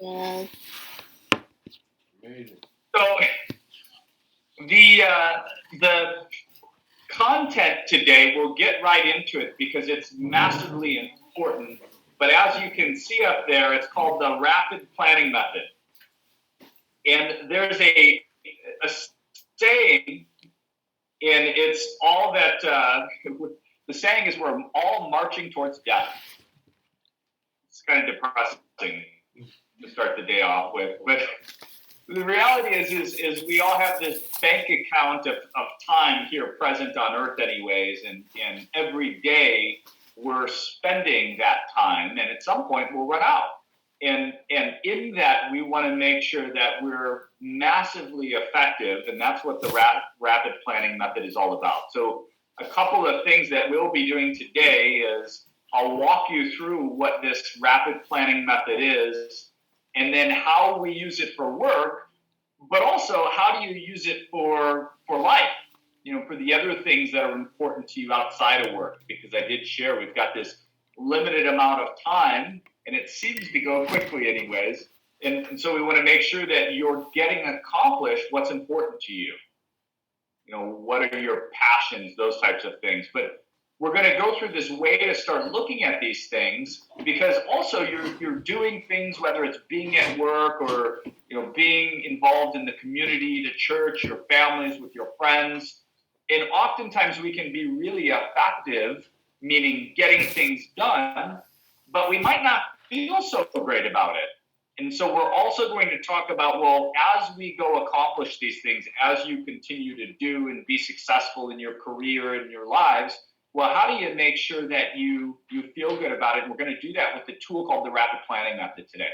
Yes. Amazing. So the content today, we'll get right into it because it's massively important. But as you can see up there, it's called the rapid planning method. And there's a saying, and it's all that the saying is we're all marching towards death. It's kind of depressing to start the day off with, but the reality is we all have this bank account of time here present on earth anyways, and every day we're spending that time, and at some point we'll run out. And in that, we want to make sure that we're massively effective, and that's what the rapid planning method is all about. So a couple of things that we'll be doing today is I'll walk you through what this rapid planning method is, and then how we use it for work, but also how do you use it for life, for the other things that are important to you outside of work, because I did share we've got this limited amount of time, and it seems to go quickly anyways, and so we want to make sure that you're getting accomplished what's important to you. What are your passions, those types of things. But we're going to go through this way to start looking at these things, because also you're doing things, whether it's being at work or being involved in the community, the church, your families, with your friends. And oftentimes we can be really effective, meaning getting things done, but we might not feel so great about it. And so we're also going to talk about, well, as we go accomplish these things, as you continue to do and be successful in your career and your lives, well, how do you make sure that you feel good about it? And we're going to do that with the tool called the rapid planning method today.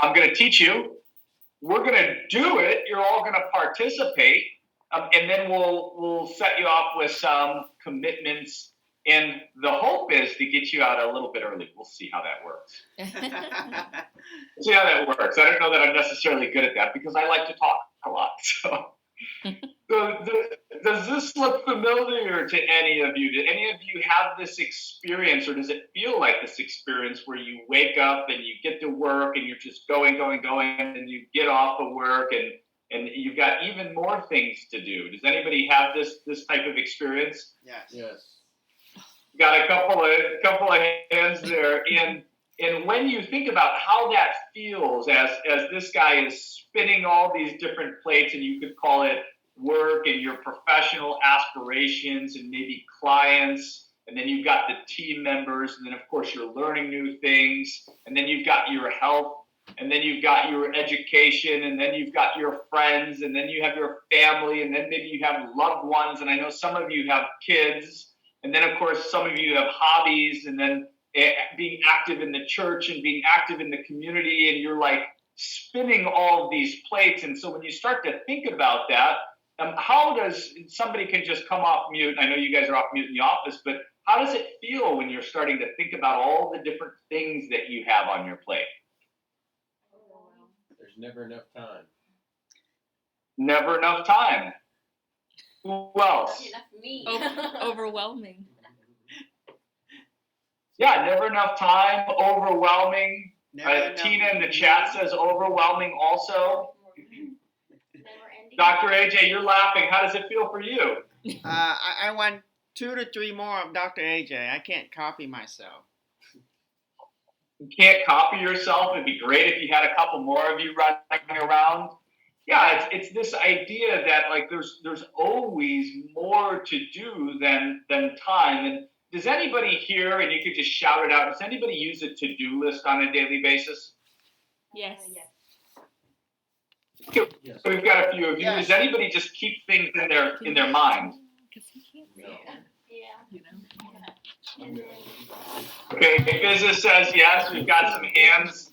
I'm going to teach you. We're going to do it. You're all going to participate. And then we'll set you off with some commitments. And the hope is to get you out a little bit early. We'll see how that works. See how that works. I don't know that I'm necessarily good at that because I like to talk a lot. So does this look familiar to any of you? Did any of you have this experience, or does it feel like this experience where you wake up and you get to work and you're just going, and you get off of work and you've got even more things to do? Does anybody have this type of experience? Yes. Got a couple of hands there. And when you think about how that feels as this guy is spinning all these different plates, and you could call it work and your professional aspirations and maybe clients, and then you've got the team members, and then of course you're learning new things, and then you've got your health, and then you've got your education, and then you've got your friends, and then you have your family, and then maybe you have loved ones, and I know some of you have kids. And then, of course, some of you have hobbies, and then being active in the church and being active in the community, and you're like spinning all of these plates. And so when you start to think about that, how does somebody can just come off mute? I know you guys are off mute in the office, but how does it feel when you're starting to think about all the different things that you have on your plate? There's never enough time. Never enough time. Who else? Me. Overwhelming. Yeah, never enough time, overwhelming. Tina in the chat says overwhelming also. Dr. AJ, you're laughing. How does it feel for you? I want 2 to 3 more of Dr. AJ. I can't copy myself. You can't copy yourself. It'd be great if you had a couple more of you running around. Yeah, it's this idea that like there's always more to do than time. And does anybody here, and you could just shout it out, does anybody use a to-do list on a daily basis? Yes. Yes. So we've got a few of you. Yes. Does anybody just keep things in their mind? No. Okay, business says yes. We've got some hands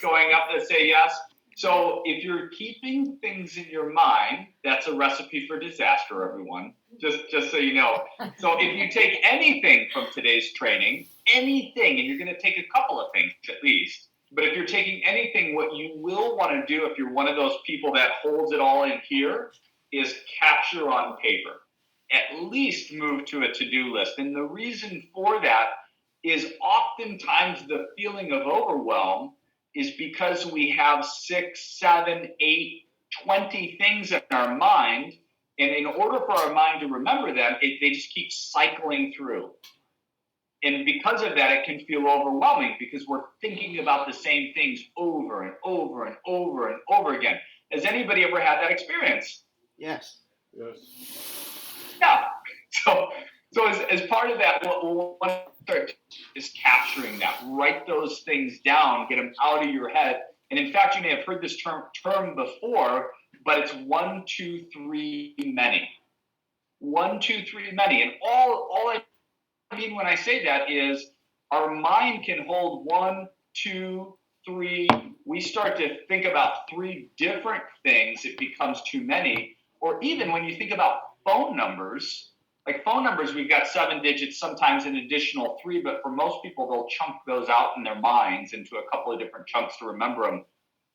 going up that say yes. So if you're keeping things in your mind, that's a recipe for disaster, everyone. Just so you know. So if you take anything from today's training, anything, and you're going to take a couple of things at least, but if you're taking anything, what you will want to do if you're one of those people that holds it all in here is capture on paper. At least move to a to-do list. And the reason for that is oftentimes the feeling of overwhelm is because we have 6, 7, 8, 20 things in our mind. And in order for our mind to remember them, they just keep cycling through. And because of that, it can feel overwhelming because we're thinking about the same things over and over and over and over again. Has anybody ever had that experience? Yes. Yes. Yeah. So as part of that, what we want to start is capturing that. Write those things down, get them out of your head. And in fact, you may have heard this term before, but it's 1, 2, 3, many. 1, 2, 3, many. And all I mean when I say that is our mind can hold 1, 2, 3. We start to think about 3 different things. It becomes too many. Or even when you think about phone numbers, like phone numbers, we've got 7 digits, sometimes an additional 3, but for most people, they'll chunk those out in their minds into a couple of different chunks to remember them.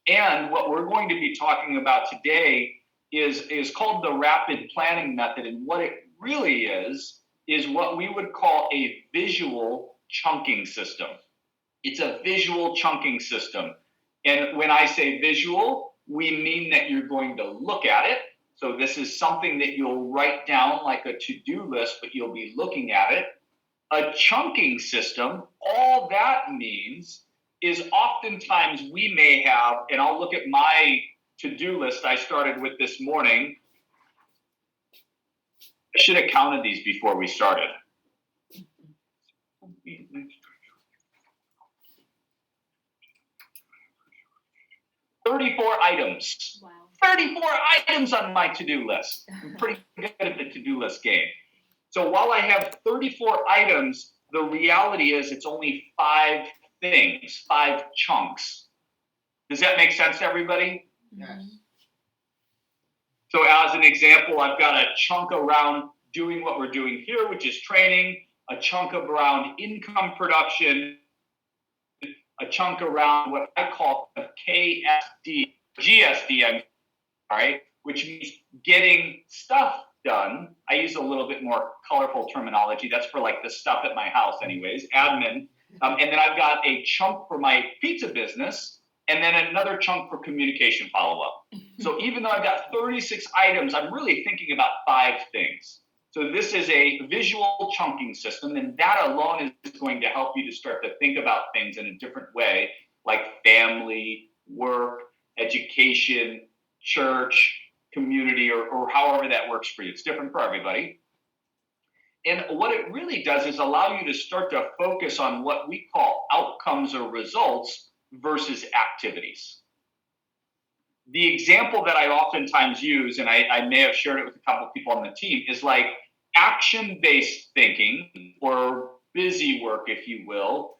And what we're going to be talking about today is called the rapid planning method. And what it really is what we would call a visual chunking system. It's a visual chunking system. And when I say visual, we mean that you're going to look at it. So this is something that you'll write down like a to-do list, but you'll be looking at it. A chunking system, all that means is oftentimes we may have, and I'll look at my to-do list I started with this morning. I should have counted these before we started. 34 items. Wow. 34 items on my to-do list. I'm pretty good at the to-do list game. So while I have 34 items, the reality is it's only 5 things, 5 chunks. Does that make sense to everybody? Yes. So as an example, I've got a chunk around doing what we're doing here, which is training, a chunk around income production, a chunk around what I call GSD, which means getting stuff done. I use a little bit more colorful terminology. That's for like the stuff at my house anyways, admin. And then I've got a chunk for my pizza business and then another chunk for communication follow-up. So even though I've got 36 items, I'm really thinking about 5 things. So this is a visual chunking system, and that alone is going to help you to start to think about things in a different way, like family, work, education, church, community, or however that works for you. It's different for everybody. And what it really does is allow you to start to focus on what we call outcomes or results versus activities. The example that I oftentimes use, and I may have shared it with a couple of people on the team, is like action-based thinking, or busy work, if you will,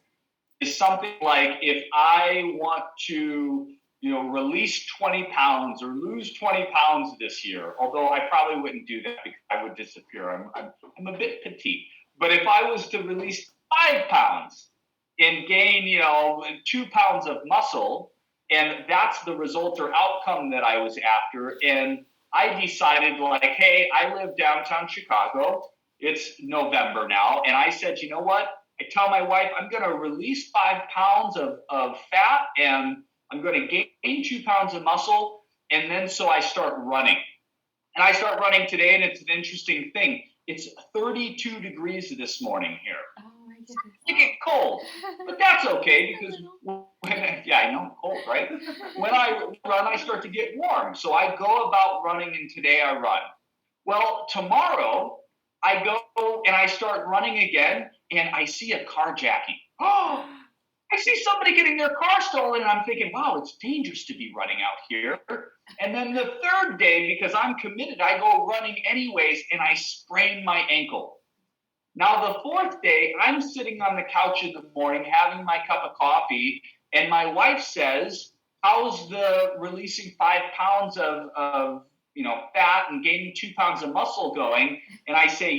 is something like if I want to release 20 pounds or lose 20 pounds this year, although I probably wouldn't do that because I would disappear. I'm a bit petite. But if I was to release 5 pounds and gain, 2 pounds of muscle, and that's the result or outcome that I was after, and I decided like, hey, I live downtown Chicago. It's November now. And I said, you know what? I tell my wife, I'm going to release 5 pounds of fat and I'm going to gain 2 pounds of muscle. And then so I start running. And I start running today, and it's an interesting thing. It's 32 degrees this morning here. Oh my goodness. It get cold, but that's okay because I know, cold, right? When I run, I start to get warm. So I go about running, and today I run. Well, tomorrow I go and I start running again, and I see a carjacking. Oh, I see somebody getting their car stolen, and I'm thinking, wow, it's dangerous to be running out here. And then the third day, because I'm committed, I go running anyways, and I sprain my ankle. Now, the fourth day, I'm sitting on the couch in the morning having my cup of coffee, and my wife says, how's the releasing 5 pounds of fat and gaining 2 pounds of muscle going? And I say,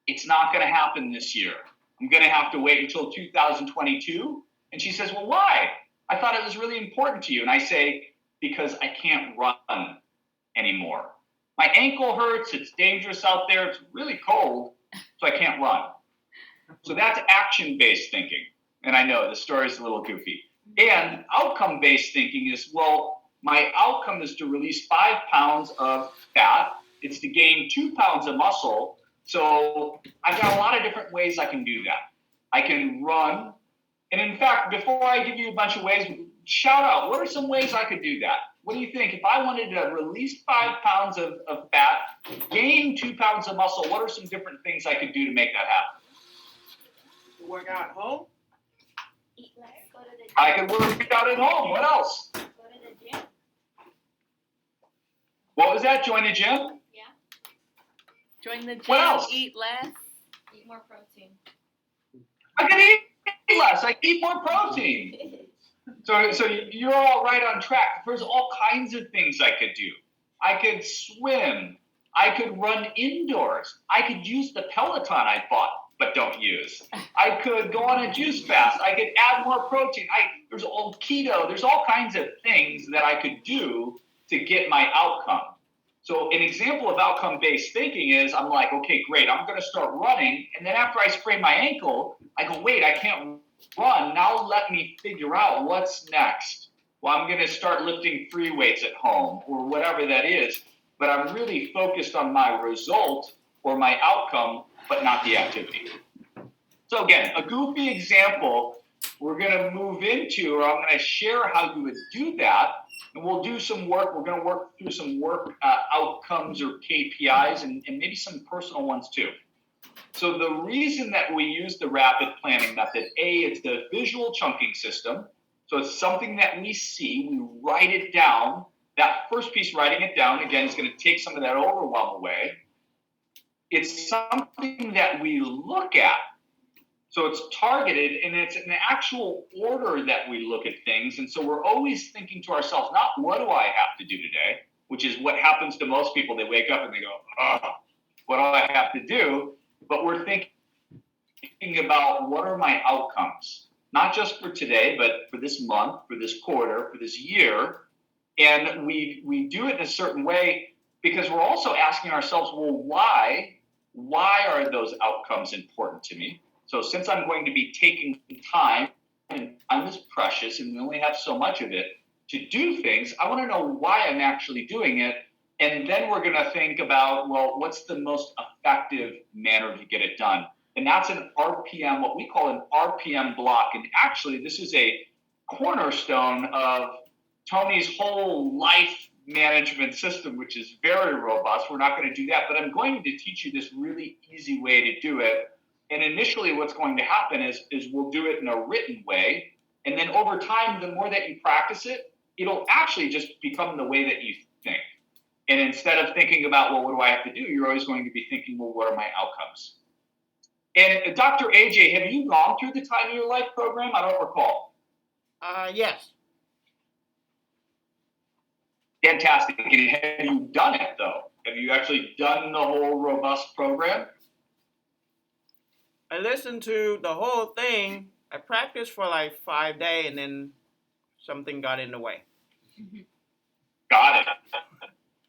it's not going to happen this year. I'm going to have to wait until 2022. And she says, well, why? I thought it was really important to you. And I say, because I can't run anymore. My ankle hurts. It's dangerous out there. It's really cold. So I can't run. So that's action-based thinking. And I know the story is a little goofy. And outcome-based thinking is, well, my outcome is to release 5 pounds of fat. It's to gain 2 pounds of muscle. So I've got a lot of different ways I can do that. I can run. And in fact, before I give you a bunch of ways, shout out, what are some ways I could do that? What do you think? If I wanted to release 5 pounds of fat, gain 2 pounds of muscle, what are some different things I could do to make that happen? Work out at home? Eat less, go to the gym. I could work out at home. What else? Go to the gym. What was that? Join a gym? Join the gym, What else? eat less. Eat more protein. I could eat less. I could eat more protein. So you're all right on track. There's all kinds of things I could do. I could swim. I could run indoors. I could use the Peloton I bought but don't use. I could go on a juice fast. I could add more protein. There's all keto. There's all kinds of things that I could do to get my outcome. So an example of outcome-based thinking is I'm like, okay, great. I'm going to start running. And then after I sprain my ankle, I go, wait, I can't run. Now let me figure out what's next. Well, I'm going to start lifting free weights at home or whatever that is. But I'm really focused on my result or my outcome, but not the activity. So again, a goofy example we're going to move into, or I'm going to share how you would do that. And we'll do some work. We're going to work through some work outcomes or KPIs and maybe some personal ones too. So the reason that we use the rapid planning method, it's the visual chunking system. So it's something that we see, we write it down. That first piece, writing it down, again, is going to take some of that overwhelm away. It's something that we look at. So it's targeted, and it's an actual order that we look at things. And so we're always thinking to ourselves, not what do I have to do today, which is what happens to most people. They wake up and they go, what do I have to do? But we're thinking about what are my outcomes, not just for today, but for this month, for this quarter, for this year. And we do it in a certain way because we're also asking ourselves, well, why are those outcomes important to me? So since I'm going to be taking time, and time is precious and we only have so much of it to do things, I want to know why I'm actually doing it. And then we're going to think about, well, what's the most effective manner to get it done? And that's an RPM, what we call an RPM block. And actually, this is a cornerstone of Tony's whole life management system, which is very robust. We're not going to do that, but I'm going to teach you this really easy way to do it. And initially what's going to happen is we'll do it in a written way. And then over time, the more that you practice it, it'll actually just become the way that you think. And instead of thinking about, well, what do I have to do? You're always going to be thinking, well, what are my outcomes? And Dr. AJ, have you gone through the Time of Your Life program? I don't recall. Yes. Fantastic. And have you done it, though? Have you actually done the whole robust program? I listened to the whole thing. I practiced for like 5 days and then something got in the way. Got it.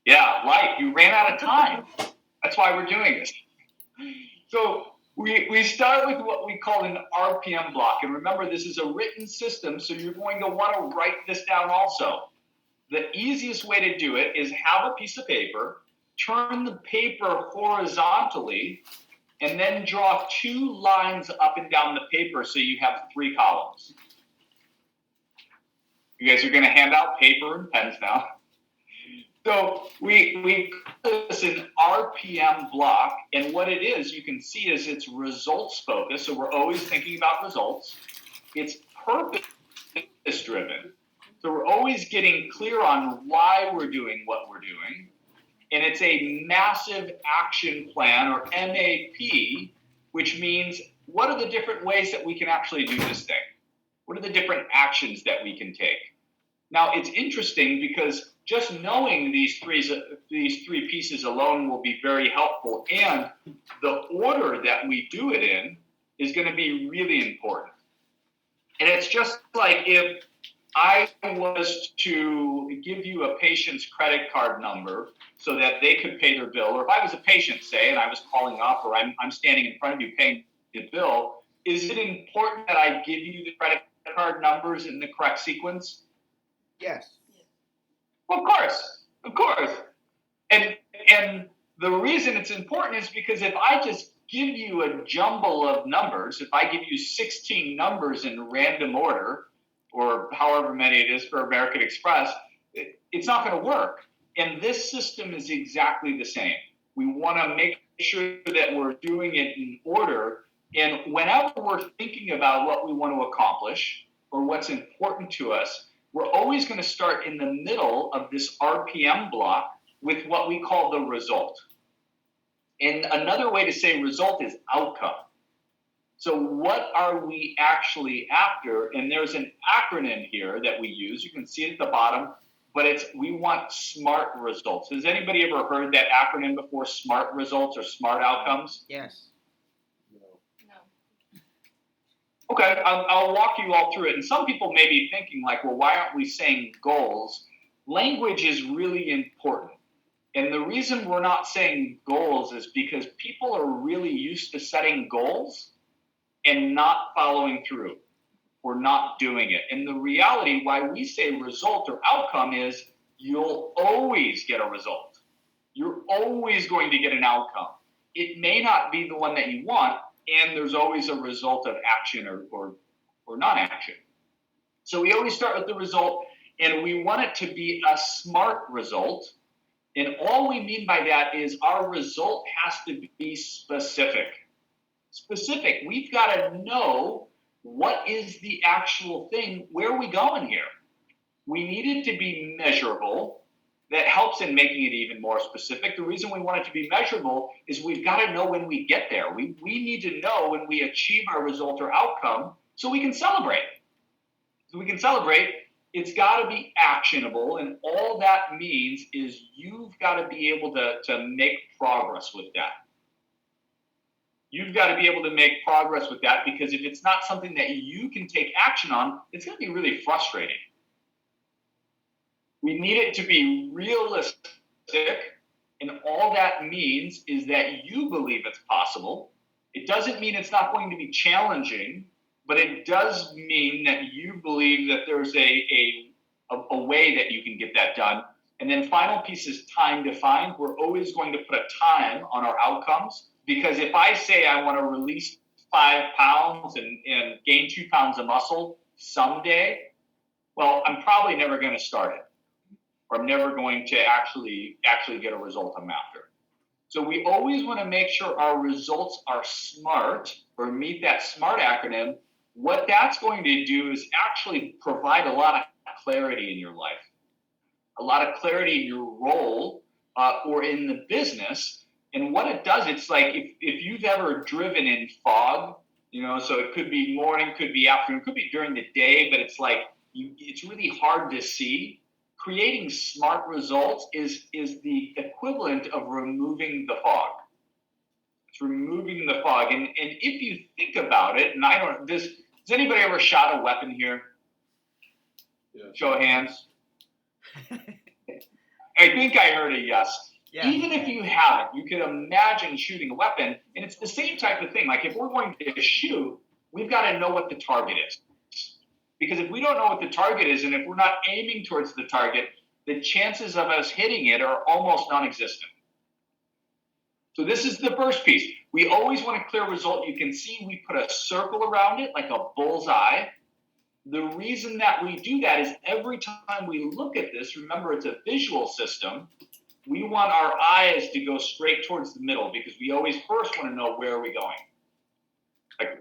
Yeah, life. You ran out of time. That's why we're doing this. So we start with what we call an RPM block. And remember, this is a written system, so you're going to want to write this down also. The easiest way to do it is have a piece of paper, turn the paper horizontally, and then draw 2 lines up and down the paper so you have 3 columns. You guys are going to hand out paper and pens now. So we call this an RPM block, and what it is, you can see is it's results focused, so we're always thinking about results. It's purpose driven, so we're always getting clear on why we're doing what we're doing. And it's a massive action plan, or MAP, which means what are the different ways that we can actually do this thing? What are the different actions that we can take? Now, it's interesting because just knowing these three pieces alone will be very helpful. And the order that we do it in is going to be really important. And it's just like if I was to give you a patient's credit card number so that they could pay their bill, or if I was a patient, say, and I was calling up, or I'm standing in front of you paying bill, is it important that I give you the credit card numbers in the correct sequence? Yes. Well, of course. And the reason it's important is because if I just give you a jumble of numbers, if I give you 16 numbers in random order, or however many it is for American Express, it's not going to work. And this system is exactly the same. We want to make sure that we're doing it in order. And whenever we're thinking about what we want to accomplish or what's important to us, we're always going to start in the middle of this RPM block with what we call the result. And another way to say result is outcome. So what are we actually after? And there's an acronym here that we use. You can see it at the bottom, but we want SMART results. Has anybody ever heard that acronym before, SMART results or SMART outcomes? Yes. No. Okay, I'll walk you all through it. And some people may be thinking like, well, why aren't we saying goals? Language is really important. And the reason we're not saying goals is because people are really used to setting goals and not following through or not doing it. And the reality why we say result or outcome is you'll always get a result. You're always going to get an outcome. It may not be the one that you want, and there's always a result of action or non-action. So we always start with the result, and we want it to be a SMART result. And all we mean by that is our result has to be specific. Specific. We've got to know what is the actual thing. Where are we going here? We need it to be measurable. That helps in making it even more specific. The reason we want it to be measurable is we've got to know when we get there. We need to know when we achieve our result or outcome so we can celebrate. It's got to be actionable, and all that means is you've got to be able to make progress with that. You've got to be able to make progress with that, because if it's not something that you can take action on, it's going to be really frustrating. We need it to be realistic, and all that means is that you believe it's possible. It doesn't mean it's not going to be challenging, but it does mean that you believe that there's a way that you can get that done. And then final piece is time defined. We're always going to put a time on our outcomes, because if I say I want to release 5 pounds and gain 2 pounds of muscle someday, well, I'm probably never going to start it, or I'm never going to actually get a result I'm after. So we always want to make sure our results are SMART, or meet that SMART acronym. What that's going to do is actually provide a lot of clarity in your life, a lot of clarity in your role or in the business. And what it does, it's like if you've ever driven in fog, so it could be morning, could be afternoon, could be during the day, but it's like it's really hard to see. Creating SMART results is the equivalent of removing the fog. It's removing the fog. And if you think about it, and has anybody ever shot a weapon here? Yeah. Show of hands. I think I heard a yes. Yeah. Even if you haven't, you can imagine shooting a weapon, and it's the same type of thing. Like if we're going to shoot, we've got to know what the target is. Because if we don't know what the target is, and if we're not aiming towards the target, the chances of us hitting it are almost non-existent. So this is the first piece. We always want a clear result. You can see we put a circle around it like a bullseye. The reason that we do that is every time we look at this, remember it's a visual system, we want our eyes to go straight towards the middle, because we always first want to know, where are we going?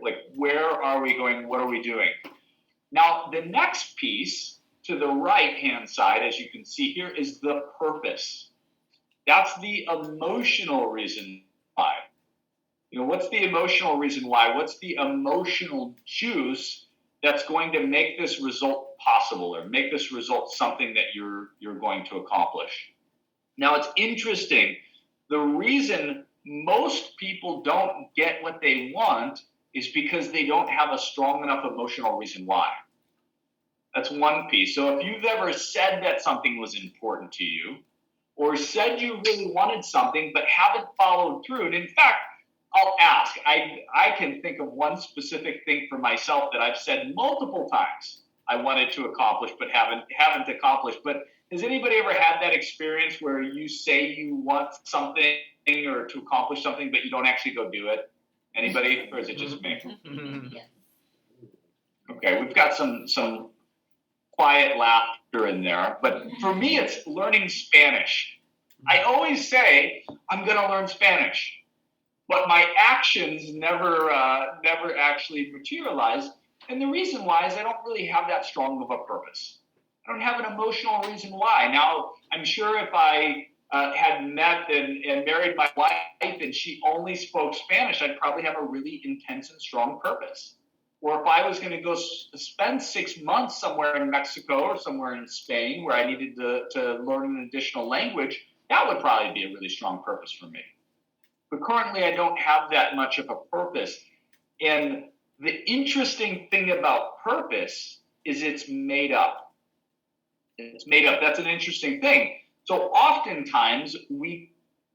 Like where are we going? What are we doing? Now, the next piece to the right-hand side, as you can see here, is the purpose. That's the emotional reason why. What's the emotional reason why? What's the emotional juice that's going to make this result possible, or make this result something that you're going to accomplish? Now, it's interesting. The reason most people don't get what they want is because they don't have a strong enough emotional reason why. That's one piece. So if you've ever said that something was important to you, or said you really wanted something but haven't followed through, and in fact, I'll ask. I can think of one specific thing for myself that I've said multiple times I wanted to accomplish but haven't accomplished. But has anybody ever had that experience where you say you want something or to accomplish something, but you don't actually go do it? Anybody, or is it just me? Yes. Okay, we've got some quiet laughter in there, but for me, it's learning Spanish. I always say I'm going to learn Spanish, but my actions never actually materialize. And the reason why is I don't really have that strong of a purpose. I don't have an emotional reason why. Now, I'm sure if I had met and married my wife and she only spoke Spanish, I'd probably have a really intense and strong purpose. Or if I was going to go spend 6 months somewhere in Mexico or somewhere in Spain where I needed to learn an additional language, that would probably be a really strong purpose for me. But currently, I don't have that much of a purpose. And the interesting thing about purpose is it's made up. It's made up. That's an interesting thing. So oftentimes, we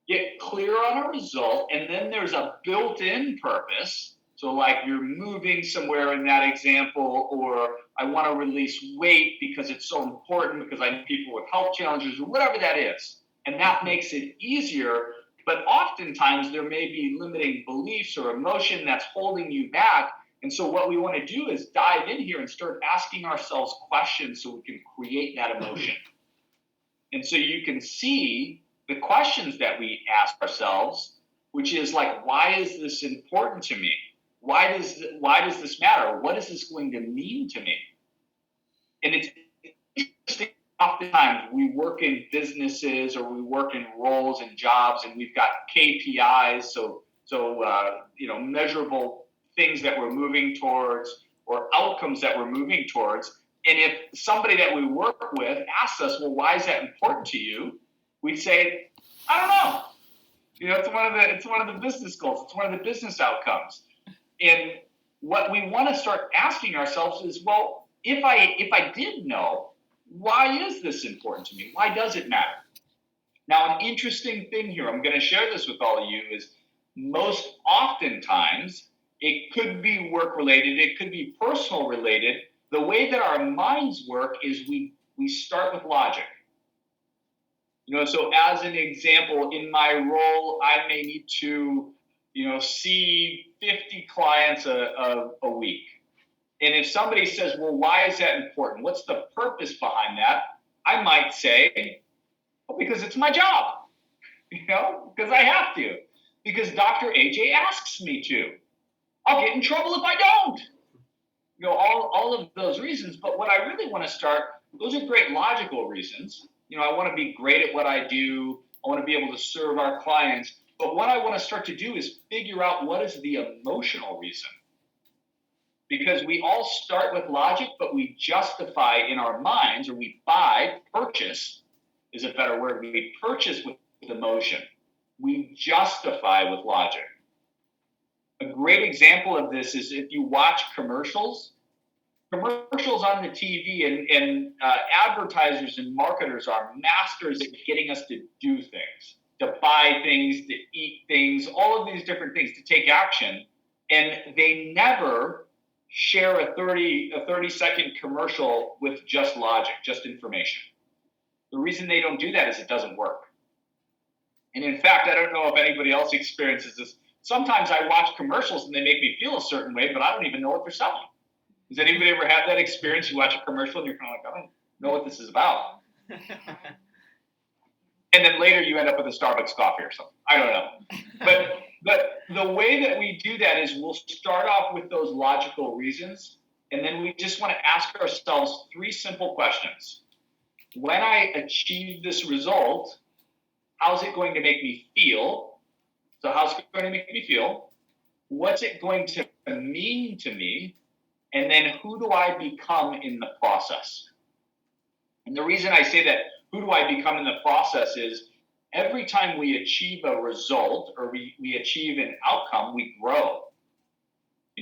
get clear on a result, and then there's a built-in purpose. So like you're moving somewhere in that example, or I want to release weight because it's so important because I know people with health challenges or whatever that is. And that makes it easier. But oftentimes there may be limiting beliefs or emotion that's holding you back. And so what we want to do is dive in here and start asking ourselves questions so we can create that emotion. And so you can see the questions that we ask ourselves, which is like, why is this important to me? Why does this matter? What is this going to mean to me? And it's interesting. Oftentimes we work in businesses or we work in roles and jobs, and we've got KPIs, so measurable things that we're moving towards or outcomes that we're moving towards. And if somebody that we work with asks us, well, why is that important to you? We'd say, I don't know. It's one of the business goals. It's one of the business outcomes. And what we want to start asking ourselves is, well, if I did know, why is this important to me? Why does it matter? Now, an interesting thing here, I'm going to share this with all of you, is most oftentimes it could be work related, it could be personal related. The way that our minds work is we start with logic. So as an example, in my role, I may need to see 50 clients a week. And if somebody says, well, why is that important? What's the purpose behind that? I might say, well, because it's my job, because I have to, because Dr. AJ asks me to. I'll get in trouble if I don't. All of those reasons. But what I really want to start, those are great logical reasons. I want to be great at what I do. I want to be able to serve our clients. But what I want to start to do is figure out what is the emotional reason. Because we all start with logic, but we justify in our minds, or we purchase is a better word. We purchase with emotion. We justify with logic. A great example of this is if you watch commercials on the TV, and advertisers and marketers are masters at getting us to do things, to buy things, to eat things, all of these different things, to take action. And they never share a 30-second commercial with just logic, just information. The reason they don't do that is it doesn't work. And in fact, I don't know if anybody else experiences this. Sometimes I watch commercials and they make me feel a certain way, but I don't even know what they're selling. Has anybody ever had that experience? You watch a commercial and you're kind of like, I don't know what this is about. And then later you end up with a Starbucks coffee or something. I don't know. But the way that we do that is we'll start off with those logical reasons, and then we just want to ask ourselves 3 simple questions. When I achieve this result, how's it going to make me feel? So how's it going to make me feel? What's it going to mean to me? And then who do I become in the process? And the reason I say that, who do I become in the process, is every time we achieve a result or we achieve an outcome, we grow.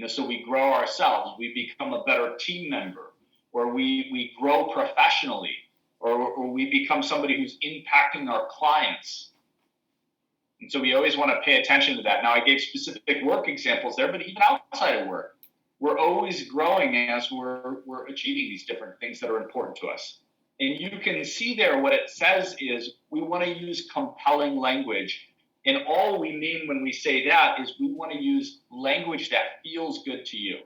So we grow ourselves. We become a better team member, or we grow professionally, or we become somebody who's impacting our clients. And so we always want to pay attention to that. Now, I gave specific work examples there, but even outside of work, we're always growing as we're achieving these different things that are important to us. And you can see there what it says is we want to use compelling language. And all we mean when we say that is we want to use language that feels good to you.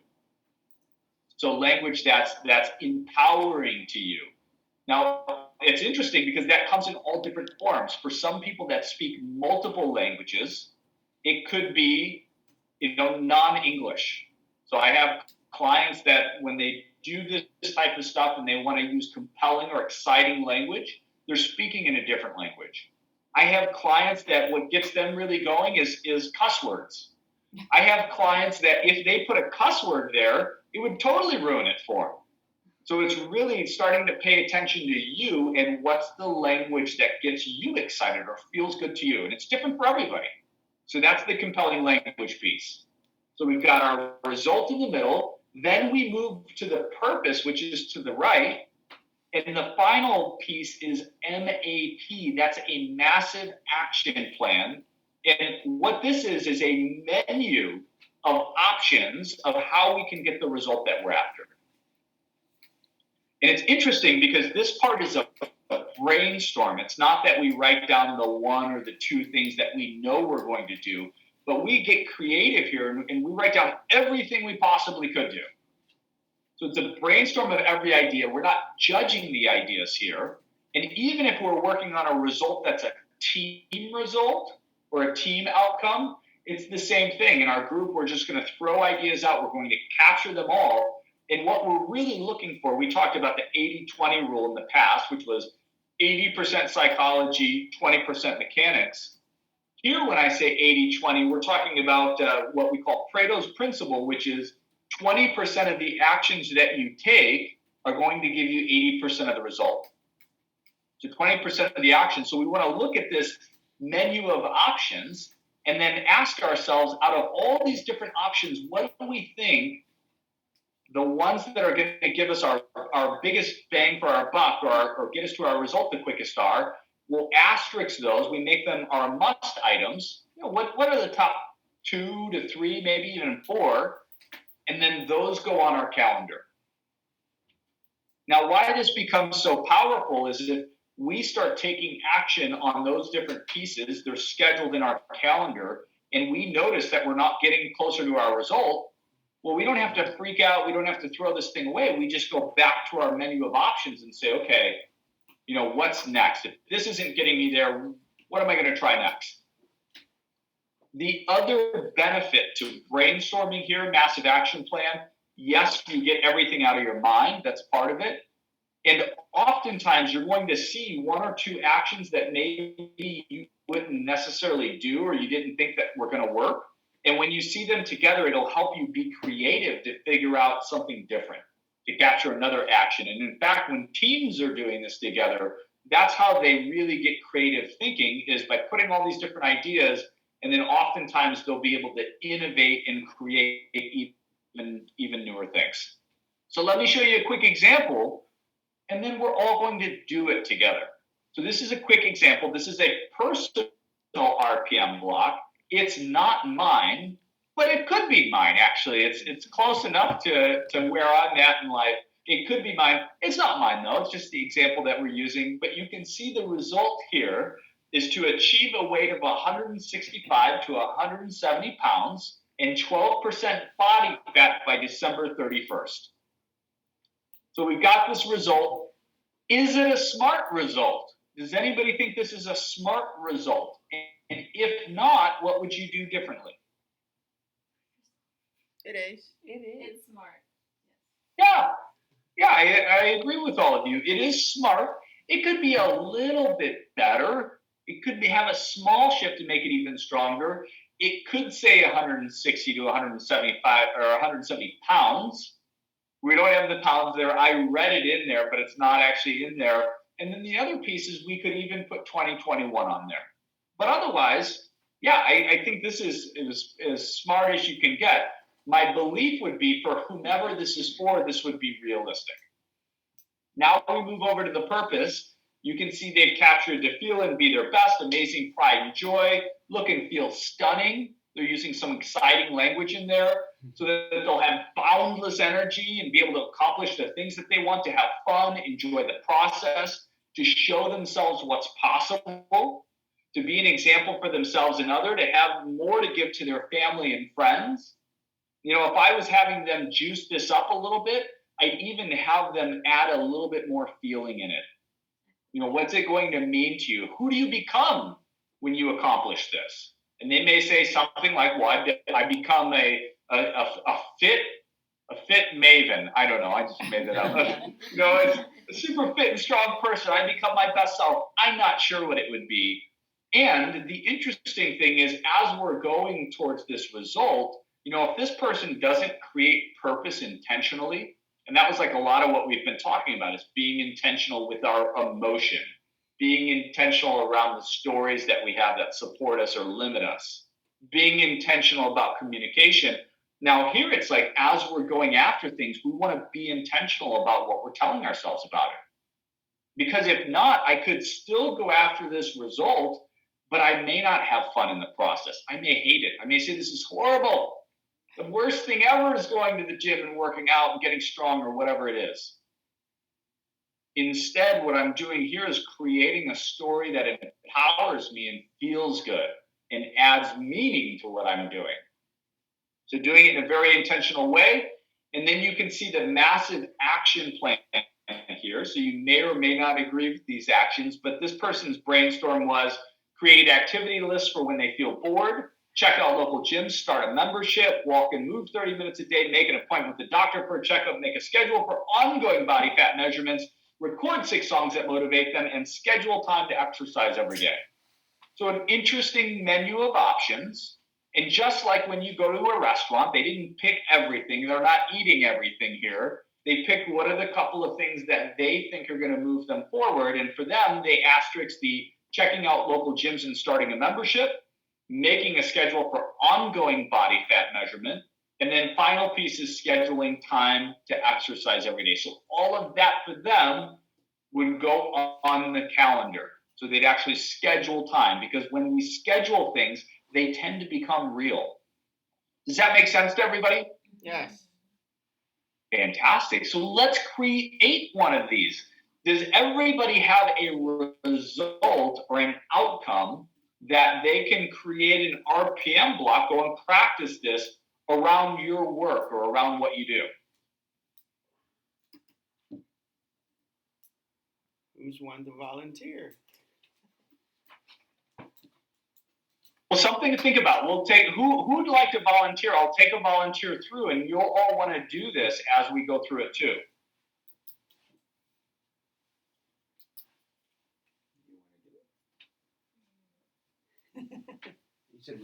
So language that's empowering to you. Now, it's interesting because that comes in all different forms. For some people that speak multiple languages, it could be, non-English. So I have clients that when they do this type of stuff and they want to use compelling or exciting language, they're speaking in a different language. I have clients that what gets them really going is cuss words. I have clients that if they put a cuss word there, it would totally ruin it for them. So it's really starting to pay attention to you and what's the language that gets you excited or feels good to you. And it's different for everybody. So that's the compelling language piece. So we've got our result in the middle. Then we move to the purpose, which is to the right. And the final piece is MAP. That's a massive action plan. And what this is a menu of options of how we can get the result that we're after. And it's interesting because this part is a brainstorm. It's not that we write down the one or the two things that we know we're going to do, but we get creative here and we write down everything we possibly could do. So it's a brainstorm of every idea. We're not judging the ideas here. And even if we're working on a result that's a team result or a team outcome, it's the same thing. In our group, we're just going to throw ideas out. We're going to capture them all. And what we're really looking for, we talked about the 80-20 rule in the past, which was 80% psychology, 20% mechanics. Here, when I say 80-20, we're talking about what we call Pareto's principle, which is 20% of the actions that you take are going to give you 80% of the result. So 20% of the actions. So we want to look at this menu of options and then ask ourselves, out of all these different options, what do we think the ones that are going to give us our biggest bang for our buck or get us to our result the quickest are? We'll asterisk those. We make them our must items. What are the top 2 to 3, maybe even 4? And then those go on our calendar. Now, why this becomes so powerful is if we start taking action on those different pieces, they're scheduled in our calendar, and we notice that we're not getting closer to our result, well, we don't have to freak out. We don't have to throw this thing away. We just go back to our menu of options and say, okay, what's next? If this isn't getting me there, what am I going to try next? The other benefit to brainstorming here, massive action plan, yes, you get everything out of your mind. That's part of it. And oftentimes you're going to see 1 or 2 actions that maybe you wouldn't necessarily do or you didn't think that were going to work. And when you see them together, it'll help you be creative to figure out something different, to capture another action. And in fact, when teams are doing this together, that's how they really get creative thinking, is by putting all these different ideas. And then oftentimes they'll be able to innovate and create even newer things. So let me show you a quick example, and then we're all going to do it together. So this is a quick example. This is a personal RPM block. It's not mine, but it could be mine, actually. It's close enough to where I'm at in life. It could be mine. It's not mine, though. It's just the example that we're using. But you can see the result here is to achieve a weight of 165 to 170 pounds and 12% body fat by December 31st. So we've got this result. Is it a SMART result? Does anybody think this is a SMART result? And if not, what would you do differently? It is. It's smart. Yeah, I agree with all of you. It is SMART. It could be a little bit better. It could have a small shift to make it even stronger. It could say 160 to 175 or 170 pounds. We don't have the pounds there. I read it in there, but it's not actually in there. And then the other pieces, we could even put 2021 on there. But otherwise, yeah, I think this is as smart as you can get. My belief would be for whomever this is for, this would be realistic. Now we move over to the purpose. You can see they've captured to feel and be their best, amazing pride and joy, look and feel stunning. They're using some exciting language in there so that they'll have boundless energy and be able to accomplish the things that they want, to have fun, enjoy the process, to show themselves what's possible, to be an example for themselves and others, to have more to give to their family and friends. You know, if I was having them juice this up a little bit, I'd even have them add a little bit more feeling in it. You know, what's it going to mean to you? Who do you become when you accomplish this? And they may say something like, well, I become a fit maven. I don't know. I just made that up. You know, it's a super fit and strong person. I become my best self. I'm not sure what it would be. And the interesting thing is, as we're going towards this result, you know, if this person doesn't create purpose intentionally, and that was like a lot of what we've been talking about, is being intentional with our emotion, being intentional around the stories that we have that support us or limit us, being intentional about communication. Now here it's like, as we're going after things, we want to be intentional about what we're telling ourselves about it. Because if not, I could still go after this result, but I may not have fun in the process. I may hate it. I may say, this is horrible. The worst thing ever is going to the gym and working out and getting strong or whatever it is. Instead, what I'm doing here is creating a story that empowers me and feels good and adds meaning to what I'm doing. So doing it in a very intentional way. And then you can see the massive action plan here. So you may or may not agree with these actions, but this person's brainstorm was create activity lists for when they feel bored, check out local gyms, start a membership, walk and move 30 minutes a day, make an appointment with the doctor for a checkup, make a schedule for ongoing body fat measurements, record 6 songs that motivate them, and schedule time to exercise every day. So an interesting menu of options. And just like when you go to a restaurant, they didn't pick everything. They're not eating everything here. They picked what are the couple of things that they think are going to move them forward. And for them, they asterisk the checking out local gyms and starting a membership, making a schedule for ongoing body fat measurement, and then final piece is scheduling time to exercise every day. So all of that for them would go on the calendar. So they'd actually schedule time, because when we schedule things, they tend to become real. Does that make sense to everybody? Yes. Fantastic. So let's create one of these. Does everybody have a result or an outcome that they can create an RPM block, go and practice this around your work or around what you do? Who's one to volunteer? Well, something to think about. We'll take who'd like to volunteer. I'll take a volunteer through, and you'll all want to do this as we go through it too.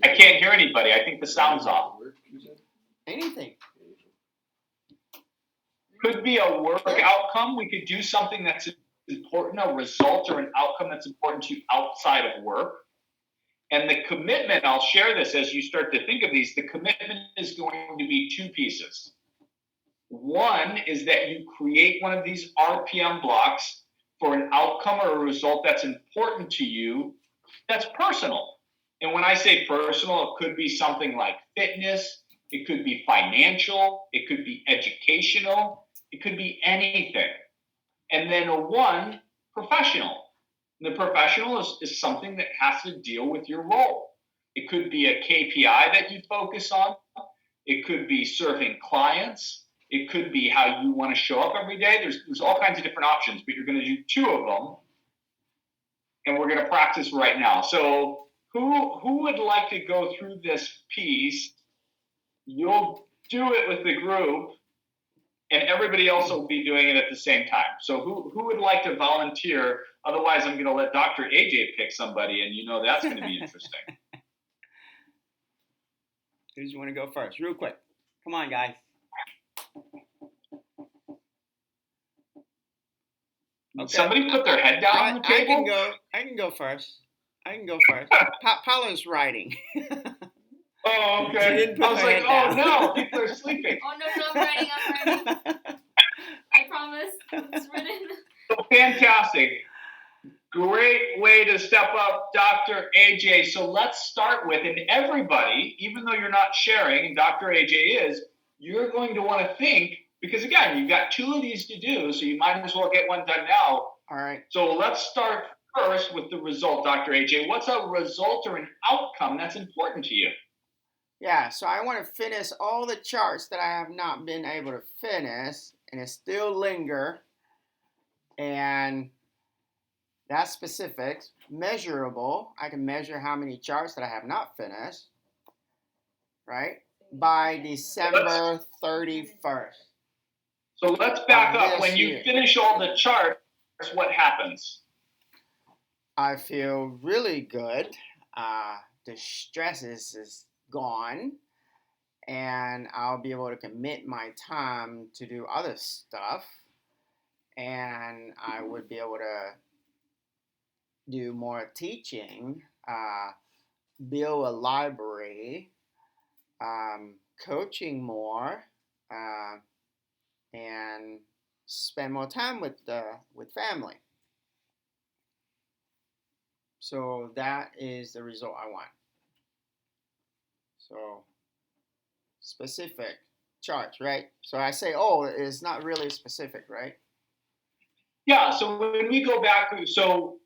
I can't hear anybody. I think the sound's off. Anything. Could be a work outcome. We could do something that's important, a result or an outcome that's important to you outside of work. And the commitment, I'll share this as you start to think of these, the commitment is going to be 2 pieces. One is that you create one of these RPM blocks for an outcome or a result that's important to you, that's personal. And when I say personal, it could be something like fitness, it could be financial, it could be educational, it could be anything. And then a 1, professional. The professional is something that has to deal with your role. It could be a KPI that you focus on. It could be serving clients. It could be how you want to show up every day. There's all kinds of different options, but you're going to do 2 of them. And we're going to practice right now. So who would like to go through this piece? You'll do it with the group, and everybody else will be doing it at the same time. So who would like to volunteer? Otherwise, I'm going to let Dr. AJ pick somebody, and you know that's going to be interesting. Who's want to go first? Real quick. Come on, guys. Okay. Somebody put their head down on the table? I can go first. Paula's writing. Oh, okay. I was like, oh no, people are sleeping. Oh no, I'm writing. I promise. It's written. Fantastic. Great way to step up, Dr. AJ. So let's start with, and everybody, even though you're not sharing, and Dr. AJ is, you're going to want to think, because again, you've got 2 of these to do, so you might as well get one done now. All right. So let's start first with the result, Dr. AJ. What's a result or an outcome that's important to you? Yeah, so I want to finish all the charts that I have not been able to finish, and it still linger. And that's specific, measurable. I can measure how many charts that I have not finished, right? By December 31st. So let's back Of up. this When you year. finish all the charts, what happens? I feel really good. The stress is gone, and I'll be able to commit my time to do other stuff, and I would be able to do more teaching, build a library, coaching more, and spend more time with family. So that is the result I want. So specific charts, right? So I say, oh, it's not really specific, right? Yeah, so when we go back, so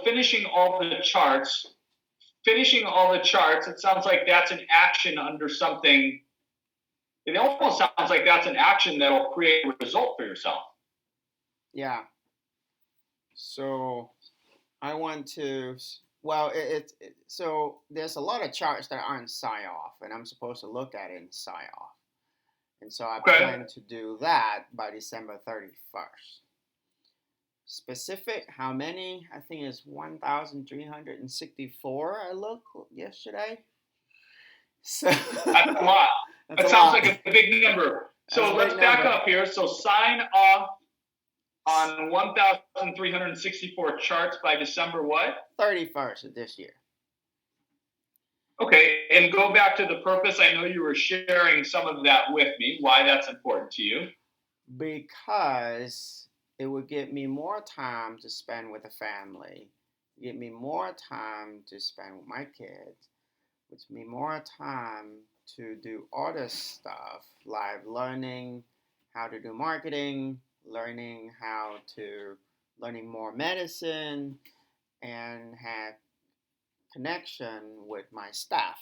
finishing all the charts, it sounds like that's an action under something. It almost sounds like that's an action that'll create a result for yourself. Yeah. So I want to, well, so there's a lot of charts that aren't sign-off, and I'm supposed to look at it and sign off. And so I Okay. plan to do that by December 31st. Specific, how many? I think it's 1,364 I looked yesterday. So That's a lot. that's That a sounds lot. like a big number. So That's a let's big back number. up here. So sign off on 1,364 charts by December what? 31st of this year. Okay, and go back to the purpose. I know you were sharing some of that with me, why that's important to you. Because it would give me more time to spend with the family, give me more time to spend with my kids, which means more time to do other stuff like learning how to do marketing, learning more medicine, and have connection with my staff.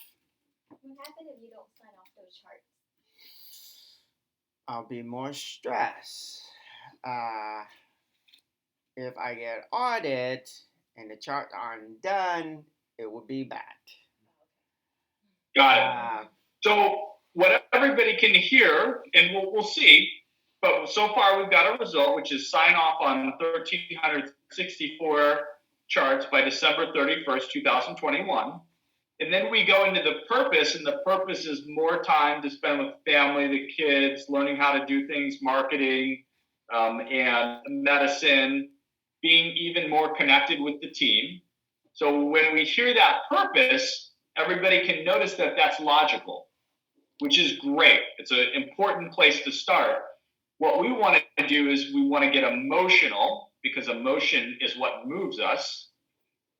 What happens if you don't sign off those charts? I'll be more stressed. If I get audited and the charts aren't done, it will be bad. Got it. Uh, So what everybody can hear, and we'll see, but so far we've got a result, which is sign off on 1,364 charts by December 31st, 2021. And then we go into the purpose, and the purpose is more time to spend with family, the kids, learning how to do things, marketing, and medicine, being even more connected with the team. So when we hear that purpose, everybody can notice that that's logical, which is great. It's an important place to start. What we want to do is we want to get emotional, because emotion is what moves us.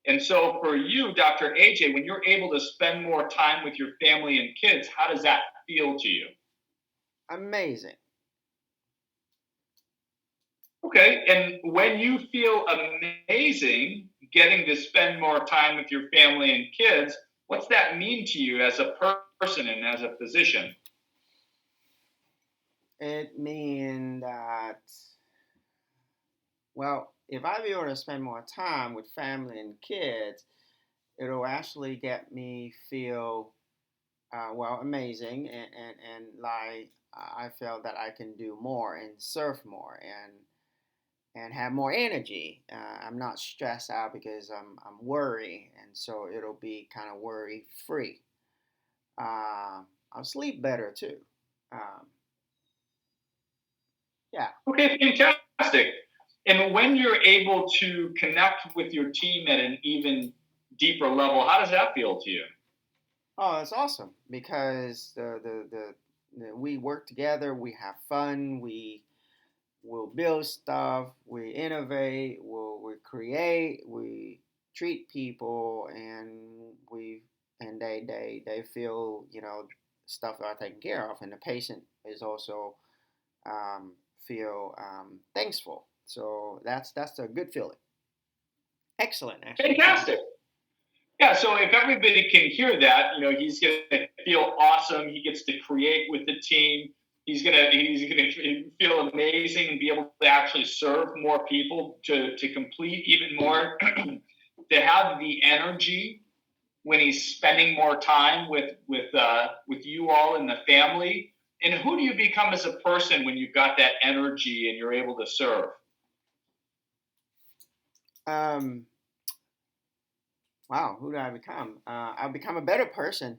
And so for you, Dr. AJ, when you're able to spend more time with your family and kids, how does that feel to you? amazing. Okay, and when you feel amazing getting to spend more time with your family and kids, what's that mean to you as a person and as a physician? It means that, well, if I be able to spend more time with family and kids, it'll actually get me feel, amazing, and like I feel that I can do more and serve more and have more energy. I'm not stressed out because I'm worried, and so it'll be kind of worry free. I'll sleep better too. Um, yeah. Okay, fantastic. And when you're able to connect with your team at an even deeper level, how does that feel to you? Oh, it's awesome because we work together, we have fun, we will build stuff, we innovate, we create, we treat people, and they feel, stuff are taken care of, and the patient is also feel thankful. So that's a good feeling. Excellent, actually. Fantastic. Yeah, so if everybody can hear that, he's going to feel awesome. He gets to create with the team. He's gonna feel amazing and be able to actually serve more people, to complete even more, to have the energy when he's spending more time with you all and the family. And who do you become as a person when you've got that energy and you're able to serve? Wow, who do I become? I become a better person,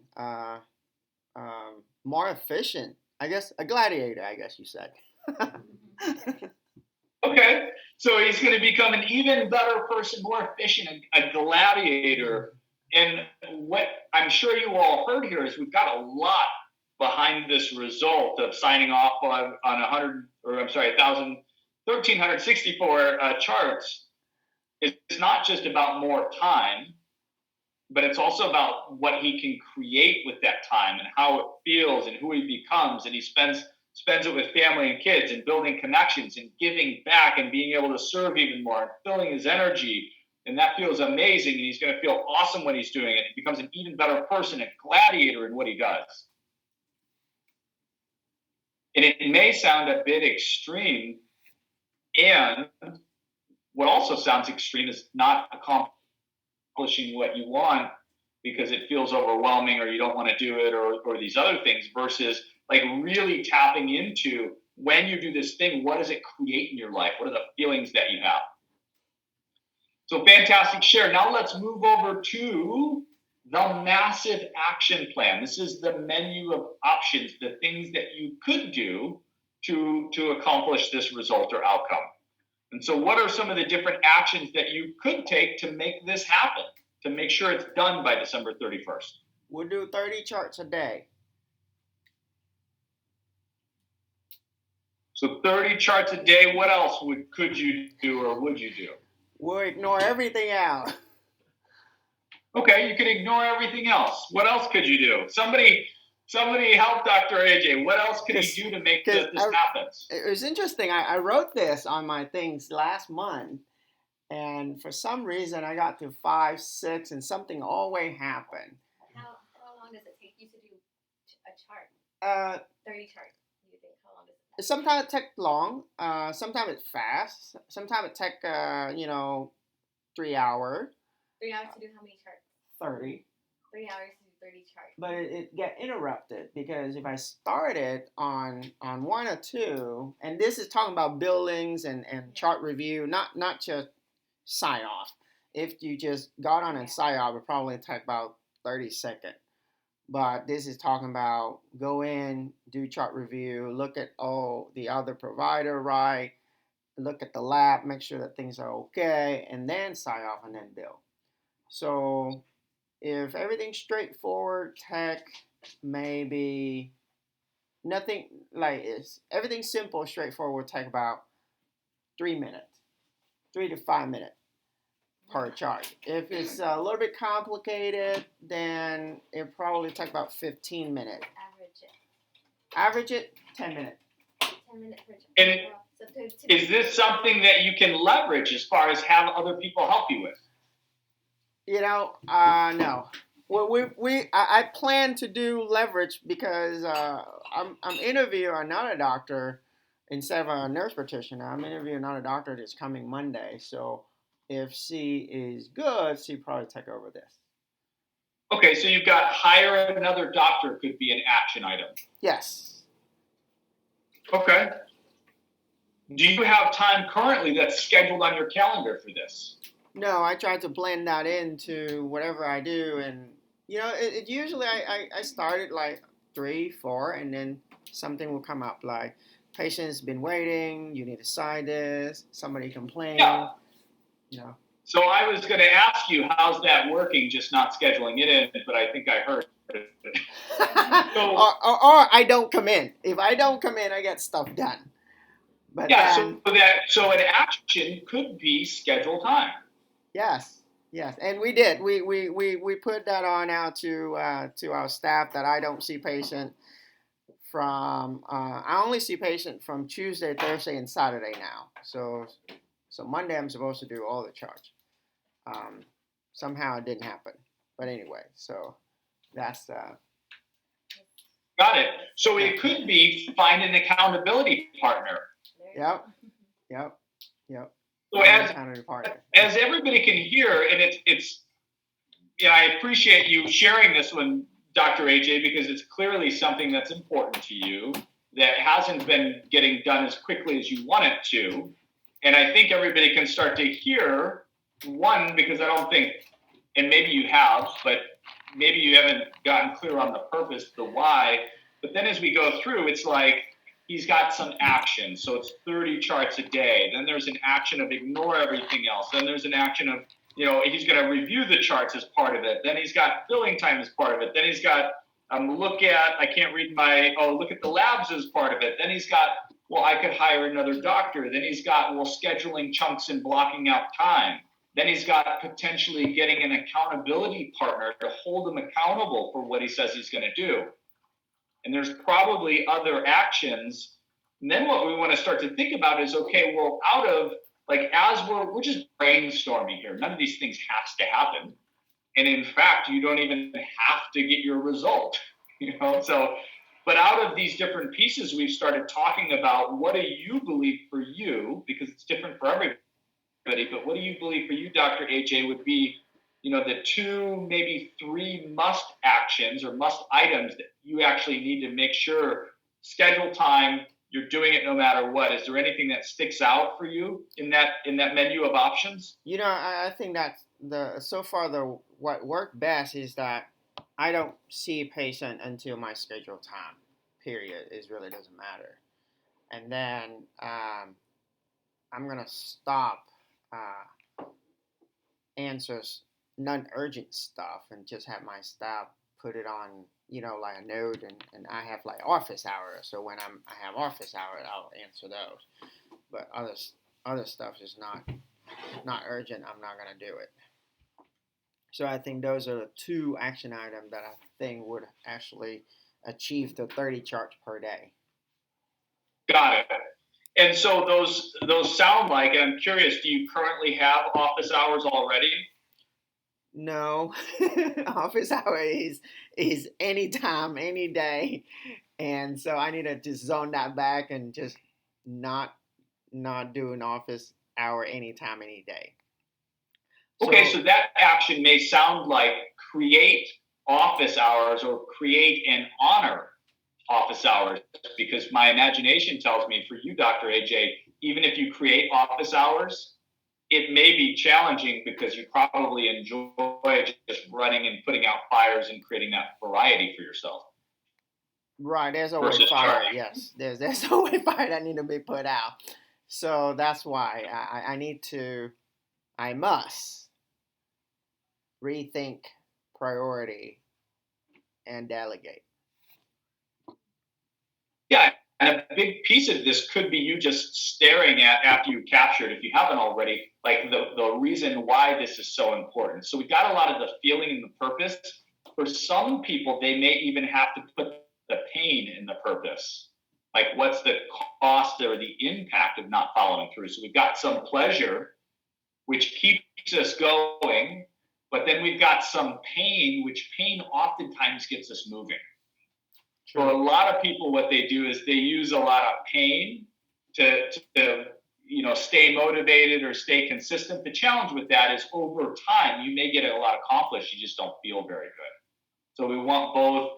more efficient. I guess a gladiator, I guess you said. Okay, so he's going to become an even better person, more efficient, a gladiator. And what I'm sure you all heard here is we've got a lot behind this result of signing off on 1,364 charts. It's not just about more time, but it's also about what he can create with that time and how it feels and who he becomes. And he spends it with family and kids and building connections and giving back and being able to serve even more and filling his energy. And that feels amazing. And he's going to feel awesome when he's doing it. He becomes an even better person, a gladiator in what he does. And it may sound a bit extreme. And what also sounds extreme is not accomplishing what you want because it feels overwhelming or you don't want to do it or these other things, versus like really tapping into, when you do this thing, what does it create in your life? What are the feelings that you have? So fantastic share. Now let's move over to the massive action plan. This is the menu of options, the things that you could do to accomplish this result or outcome. And so what are some of the different actions that you could take to make this happen, to make sure it's done by December 31st? We'll do 30 charts a day. So 30 charts a day. What else could you do or would you do? We'll ignore everything out. Okay, you could ignore everything else. What else could you do? Somebody help Dr. AJ. What else could you do to make this happen? It was interesting. I wrote this on my things last month, and for some reason I got to 5, 6, and something always happened. How long does it take you to do a chart? 30 charts. Do you think? How long does it take? Sometimes it takes long. Sometimes it's fast. Sometimes it takes 3 hours. 3 hours to do how many charts? 30. 3 hours to do 30 charts. But it get interrupted because if I started on 1 or 2, and this is talking about buildings and chart review, not just sign off. If you just got on and sign off, it would probably take about 30 seconds. But this is talking about go in, do chart review, look at all the other provider, right? Look at the lab, make sure that things are okay, and then sign off and then build. So if everything's straightforward, tech, maybe nothing like everything's simple, straightforward, take about 3 minutes, 3 to 5 minutes per chart. If it's a little bit complicated, then it probably take about 15 minutes. Average it 10 minutes. 10 minutes per chart. And is this something that you can leverage as far as have other people help you with? No. I plan to do leverage because I'm interviewing another doctor instead of a nurse practitioner. I'm interviewing another doctor that's coming Monday. So if she is good, she probably take over this. Okay, so you've got hire another doctor could be an action item. Yes. Okay. Do you have time currently that's scheduled on your calendar for this? No, I try to blend that into whatever I do, and it usually I started like 3, 4, and then something will come up like patient's been waiting, you need to sign this, somebody complained. Yeah. So I was going to ask you, how's that working? Just not scheduling it in, but I think I heard it. Or I don't come in. If I don't come in, I get stuff done. But Yeah, then, so an action could be schedule time. yes, yes, and we did. We put that on out to our staff that I don't see patient from. I only see patient from Tuesday, Thursday, and Saturday now. So Monday I'm supposed to do all the charge. Um, Somehow it didn't happen. But anyway, so that's Got it. So it could be find an accountability partner. There you yep, go. yep, yep. So as everybody can hear, and it's yeah, I appreciate you sharing this one, Dr. AJ, because it's clearly something that's important to you that hasn't been getting done as quickly as you want it to. And I think everybody can start to hear, one, because I don't think, and maybe you have, but maybe you haven't gotten clear on the purpose, the why. But then as we go through, it's like he's got some action. So it's 30 charts a day. Then there's an action of ignore everything else. Then there's an action of, he's going to review the charts as part of it. Then he's got filling time as part of it. Then he's got look at the labs as part of it. Then he's got, well, I could hire another doctor. Then he's got, well, scheduling chunks and blocking out time. Then he's got potentially getting an accountability partner to hold him accountable for what he says he's going to do. And there's probably other actions. And then what we want to start to think about is, okay, well, out of as we're just brainstorming here, none of these things has to happen. And in fact, you don't even have to get your result, So, but out of these different pieces, we've started talking about what do you believe for you, because it's different for everybody. But what do you believe for you, Dr. AJ, would be, the 2, maybe 3 must actions or must items that you actually need to make sure schedule time, you're doing it no matter what. Is there anything that sticks out for you in that menu of options? I think that what worked best is that I don't see a patient until my scheduled time. Period. It really doesn't matter. And then I'm gonna stop answers non-urgent stuff and just have my staff put it on, like a note, and I have like office hours. So when I have office hours, I'll answer those. But other stuff is not urgent. I'm not gonna do it. So I think those are the 2 action items that I think would actually achieve the 30 charts per day. Got it. And so those sound like, and I'm curious, do you currently have office hours already? No, office hour is anytime, any day, and so I need to just zone that back and just not do an office hour anytime, any day. Okay, so that action may sound like create office hours or create and honor office hours, because my imagination tells me for you, Dr. AJ, even if you create office hours, it may be challenging because you probably enjoy just running and putting out fires and creating that variety for yourself. Right, there's always fire. Yes, there's always fire that need to be put out. So that's why I must rethink priority and delegate. Yeah, and a big piece of this could be you just staring at, after you captured, if you haven't already, like the reason why this is so important. So we got a lot of the feeling and the purpose. For some people, they may even have to put the pain in the purpose. Like, what's the cost or the impact of not following through? So we've got some pleasure, which keeps us going, but then we've got some pain, which pain oftentimes gets us moving. For a lot of people, what they do is they use a lot of pain to stay motivated or stay consistent. The challenge with that is over time, you may get a lot accomplished, you just don't feel very good. So we want both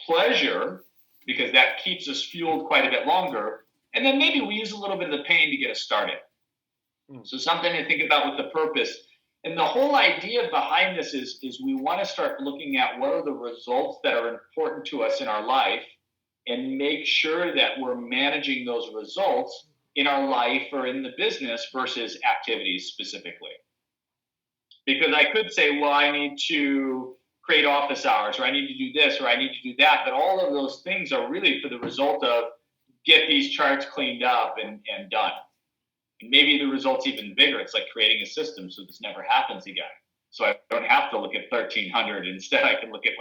pleasure, because that keeps us fueled quite a bit longer, and then maybe we use a little bit of the pain to get us started. So something to think about with the purpose. And the whole idea behind this is we want to start looking at what are the results that are important to us in our life and make sure that we're managing those results in our life or in the business versus activities specifically. Because I could say, well, I need to create office hours, or I need to do this, or I need to do that. But all of those things are really for the result of get these charts cleaned up and done. And maybe the result's even bigger. It's like creating a system so this never happens again. So I don't have to look at 1,300. Instead, I can look at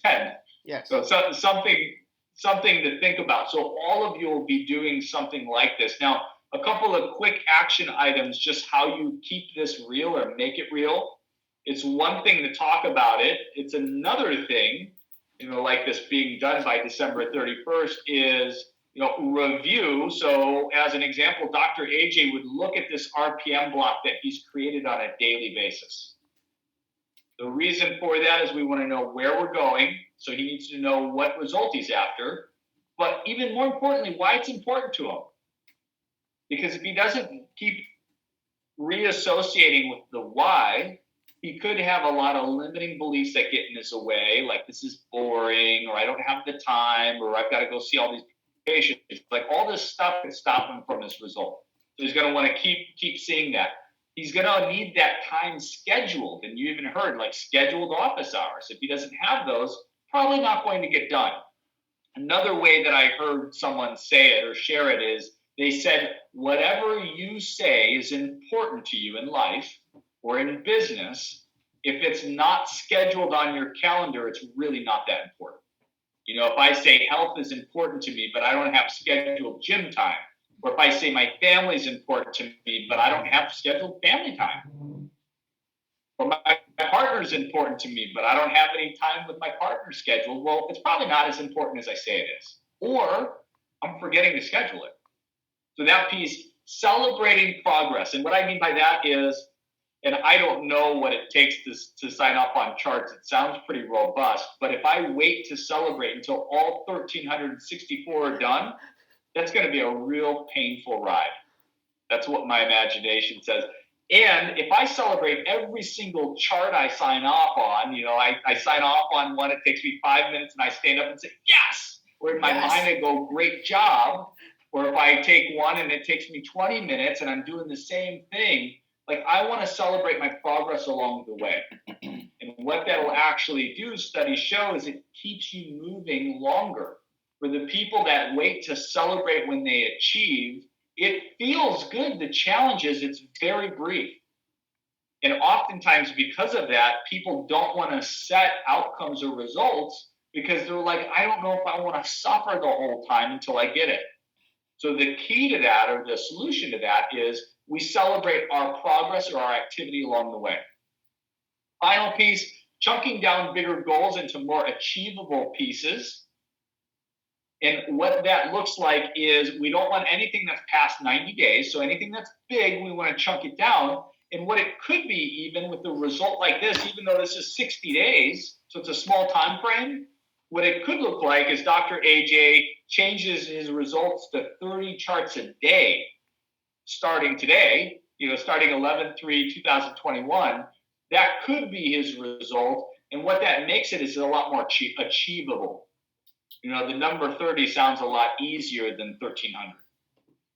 10. Yes. So something to think about. So all of you will be doing something like this. Now, a couple of quick action items, just how you keep this real or make it real. It's one thing to talk about it. It's another thing, like this being done by December 31st is, review. So as an example, Dr. AJ would look at this RPM block that he's created on a daily basis. The reason for that is we want to know where we're going. So he needs to know what result he's after. But even more importantly, why it's important to him. Because if he doesn't keep reassociating with the why, he could have a lot of limiting beliefs that get in his way, like this is boring, or I don't have the time, or I've got to go see all these patients. Like all this stuff could stop him from his result. So he's going to want to keep seeing that. He's going to need that time scheduled. And you even heard scheduled office hours. If he doesn't have those, probably not going to get done. Another way that I heard someone say it or share it is they said, whatever you say is important to you in life or in business, if it's not scheduled on your calendar, it's really not that important. If I say health is important to me, but I don't have scheduled gym time, or if I say my family is important to me, but I don't have scheduled family time, or my partner is important to me, but I don't have any time with my partner scheduled, well, it's probably not as important as I say it is, or I'm forgetting to schedule it. So that piece, celebrating progress. And what I mean by that is, and I don't know what it takes to sign up on charts. It sounds pretty robust, but if I wait to celebrate until all 1,364 are done, that's going to be a real painful ride. That's what my imagination says. And if I celebrate every single chart I sign off on, I sign off on one, it takes me 5 minutes and I stand up and say, yes, or in my mind I go, great job. Or if I take one and it takes me 20 minutes and I'm doing the same thing, I want to celebrate my progress along the way. And what that'll actually do, studies show, is it keeps you moving longer. For the people that wait to celebrate when they achieve, it feels good. The challenge is it's very brief. And oftentimes because of that, people don't want to set outcomes or results because they're like, I don't know if I want to suffer the whole time until I get it. So the key to that, or the solution to that, is we celebrate our progress or our activity along the way. Final piece, chunking down bigger goals into more achievable pieces. And what that looks like is we don't want anything that's past 90 days. So anything that's big, we want to chunk it down. And what it could be, even with a result like this, even though this is 60 days, so it's a small time frame, what it could look like is Dr. AJ changes his results to 30 charts a day starting today, starting 11/3/2021. That could be his result. And what that makes it is a lot more achievable. The number 30 sounds a lot easier than 1,300.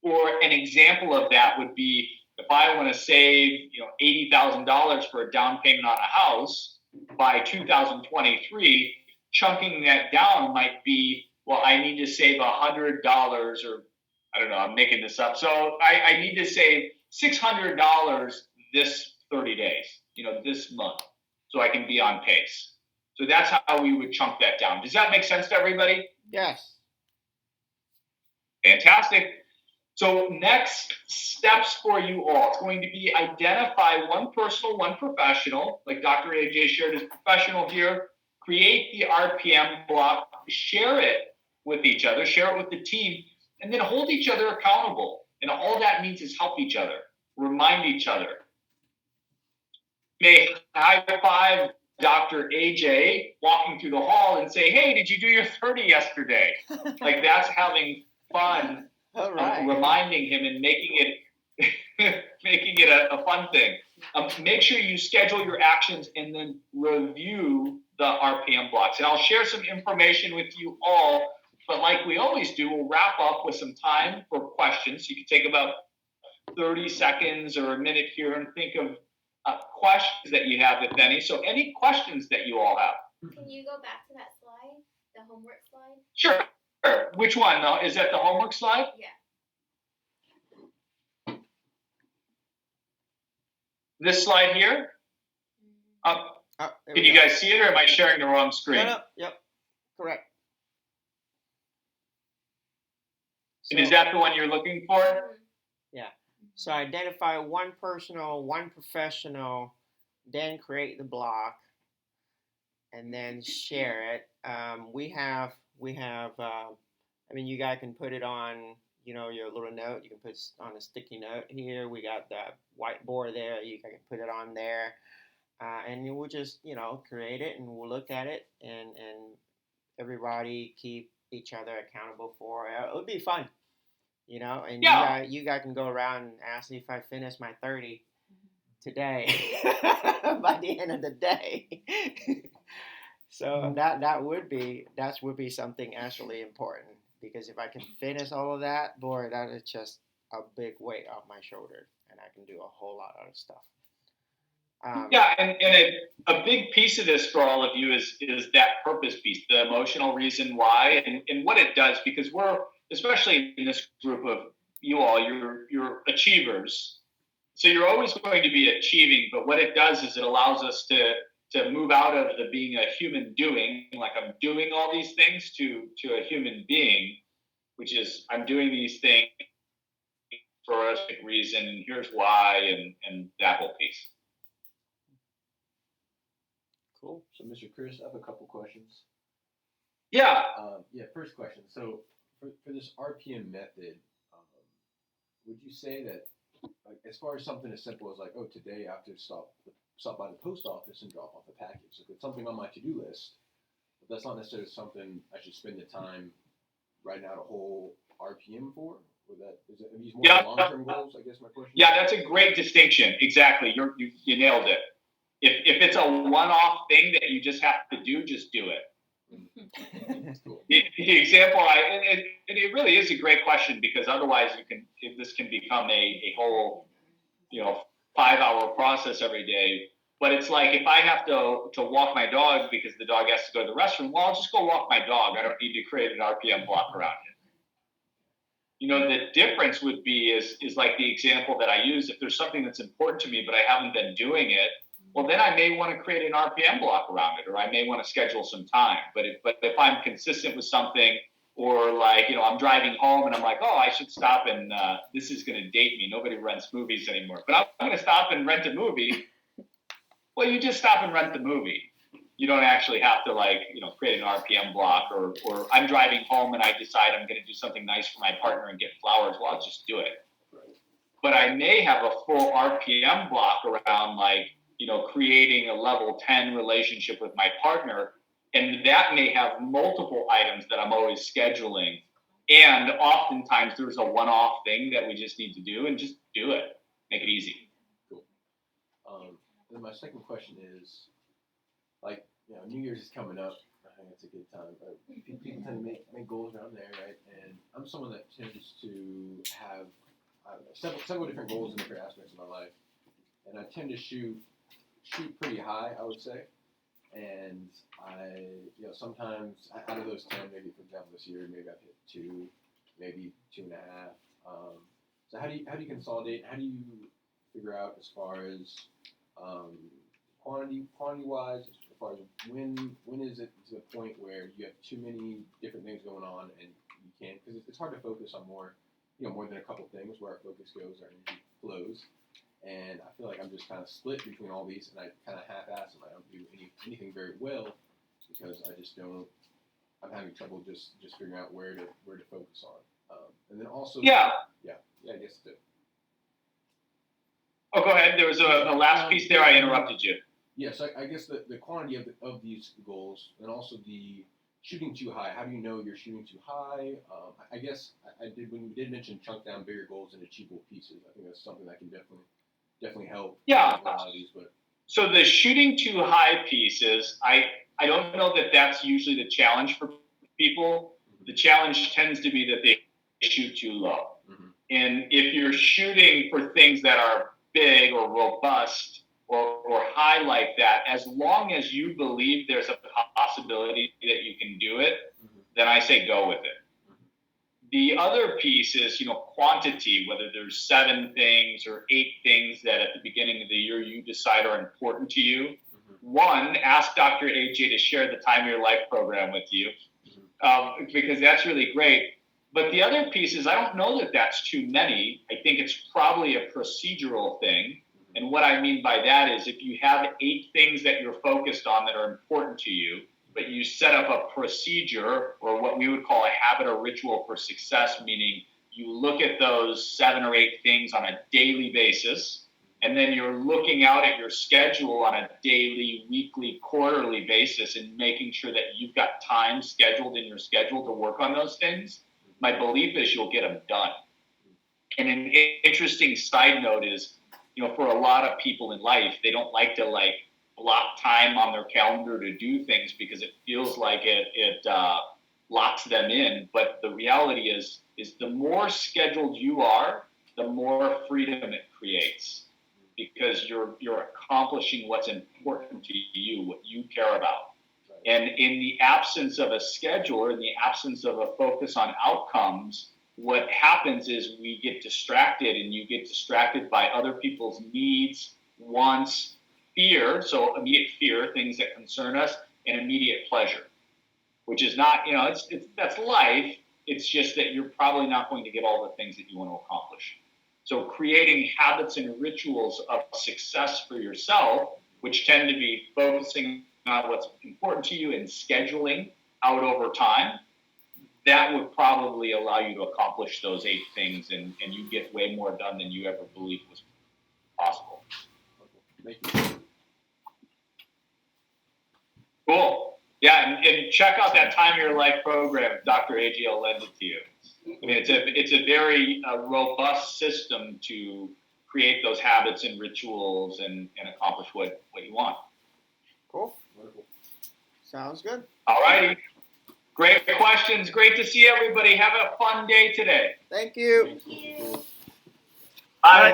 Or an example of that would be if I want to save, $80,000 for a down payment on a house by 2023, chunking that down might be, well, I need to save $100, or I don't know, I'm making this up. So I need to save $600 this 30 days, this month, so I can be on pace. So that's how we would chunk that down. Does that make sense to everybody? Yes. Fantastic. So next steps for you all, it's going to be identify one personal, one professional, like Dr. AJ shared his professional here, create the RPM block, share it with each other, share it with the team, and then hold each other accountable. And all that means is help each other, remind each other. May high five Dr. AJ walking through the hall and say, hey, did you do your 30 yesterday? Like that's having fun. All right. Reminding him and making it a fun thing. Make sure you schedule your actions and then review the RPM blocks. And I'll share some information with you all, but like we always do, we'll wrap up with some time for questions. You can take about 30 seconds or a minute here and think of questions that you have, if any. So any questions that you all have? Can you go back to that slide, the homework slide? Sure. Which one? Is that the homework slide? Yeah. This slide here? Oh, there Can we you go. guys see it, or am I sharing the wrong screen? No, yep, correct. And is that the one you're looking for? So identify one personal, one professional, then create the block, and then share it. We have. I mean, you guys can put it on, your little note. You can put it on a sticky note here. We got the whiteboard there. You can put it on there, and we'll just, create it, and we'll look at it, and everybody keep each other accountable for it. It would be fun. And Yeah. you guys can go around and ask me if I finish my 30 today by the end of the day. So that would be something actually important, because if I can finish all of that, boy, that is just a big weight off my shoulder, and I can do a whole lot of stuff. Yeah, and a big piece of this for all of you is that purpose piece, the emotional reason why, and what it does, because we're, especially in this group of you all, you're achievers. So you're always going to be achieving, but what it does is it allows us to move out of the being a human doing, like I'm doing all these things, to a human being, which is I'm doing these things for a specific reason, and here's why, and that whole piece. Cool. So, Mr. Chris, I have a couple questions. Yeah. First question. So, for this RPM method, would you say that, like, as far as something as simple as like, oh, today I have to stop by the post office and drop off a package. So it's something on my to-do list, but that's not necessarily something I should spend the time writing out a whole RPM for? Or are these more long-term goals? I guess my question. Yeah, that's a great distinction. Exactly. You nailed it. If it's a one-off thing that you just have to do, just do it. Cool. The example, it really is a great question, because otherwise this can become a whole, 5-hour process every day. But it's like, if I have to walk my dog because the dog has to go to the restroom, well, I'll just go walk my dog. I don't need to create an RPM block around it. The difference would be is like the example that I use. If there's something that's important to me, but I haven't been doing it, well, then I may want to create an RPM block around it, or I may want to schedule some time. But if I'm consistent with something, or like, I'm driving home and I'm like, oh, I should stop and this is going to date me. Nobody rents movies anymore. But I'm going to stop and rent a movie. Well, you just stop and rent the movie. You don't actually have to create an RPM block, or I'm driving home and I decide I'm going to do something nice for my partner and get flowers. Well, I'll just do it. Right. But I may have a full RPM block around creating a level 10 relationship with my partner. And that may have multiple items that I'm always scheduling. And oftentimes there's a one-off thing that we just need to do, and just do it. Make it easy. Cool. Then my second question is, New Year's is coming up. I think it's a good time. People tend to make goals around there, right? And I'm someone that tends to have several different goals in different aspects of my life. And I tend to shoot pretty high, I would say. And I, sometimes out of those 10, maybe for example this year, maybe I've hit 2, maybe 2.5. So how do you consolidate? How do you figure out as far as quantity wise, as far as when is it to the point where you have too many different things going on and you can't, because it's hard to focus on more than a couple things. Where our focus goes, our energy flows. And I feel like I'm just kind of split between all these, and I kind of half-ass them. I don't do anything very well because I just don't. I'm having trouble just figuring out where to focus on. And then also, I guess too. Oh, go ahead. There was a last piece there. I interrupted you. Yes, I guess the quantity of these goals, and also the shooting too high. How do you know you're shooting too high? I guess I did when you did mention chunk down bigger goals into achievable pieces. I think that's something that can definitely help. Yeah. A lot of these, but. So the shooting too high piece is, I don't know that that's usually the challenge for people. The challenge tends to be that they shoot too low. Mm-hmm. And if you're shooting for things that are big or robust or high like that, as long as you believe there's a possibility that you can do it, then I say go with it. The other piece is, quantity, whether there's 7 things or 8 things that at the beginning of the year you decide are important to you. One, ask Dr. AJ to share the Time of Your Life program with you, because that's really great. But the other piece is, I don't know that that's too many. I think it's probably a procedural thing. And what I mean by that is, if you have 8 things that you're focused on that are important to you, but you set up a procedure, or what we would call a habit or ritual for success, meaning you look at those 7 or 8 things on a daily basis, and then you're looking out at your schedule on a daily, weekly, quarterly basis and making sure that you've got time scheduled in your schedule to work on those things, my belief is you'll get them done. And an interesting side note is, for a lot of people in life, they don't like to block time on their calendar to do things because it feels like it locks them in. But the reality is the more scheduled you are, the more freedom it creates, because you're accomplishing what's important to you, what you care about. And in the absence of a schedule, or in the absence of a focus on outcomes, what happens is we get distracted, and you get distracted by other people's needs, wants, fear. So immediate fear, things that concern us, and immediate pleasure, which is not, that's life. It's just that you're probably not going to get all the things that you want to accomplish. So creating habits and rituals of success for yourself, which tend to be focusing on what's important to you and scheduling out over time, that would probably allow you to accomplish those 8 things, and you get way more done than you ever believed was possible. Thank you. Cool. Yeah, and check out that Time of Your Life program. Dr. AJ will lend it to you. I mean, it's a very robust system to create those habits and rituals and accomplish what you want. Cool. Sounds good. All righty. Great questions. Great to see everybody. Have a fun day today. Thank you. Thank you. Bye.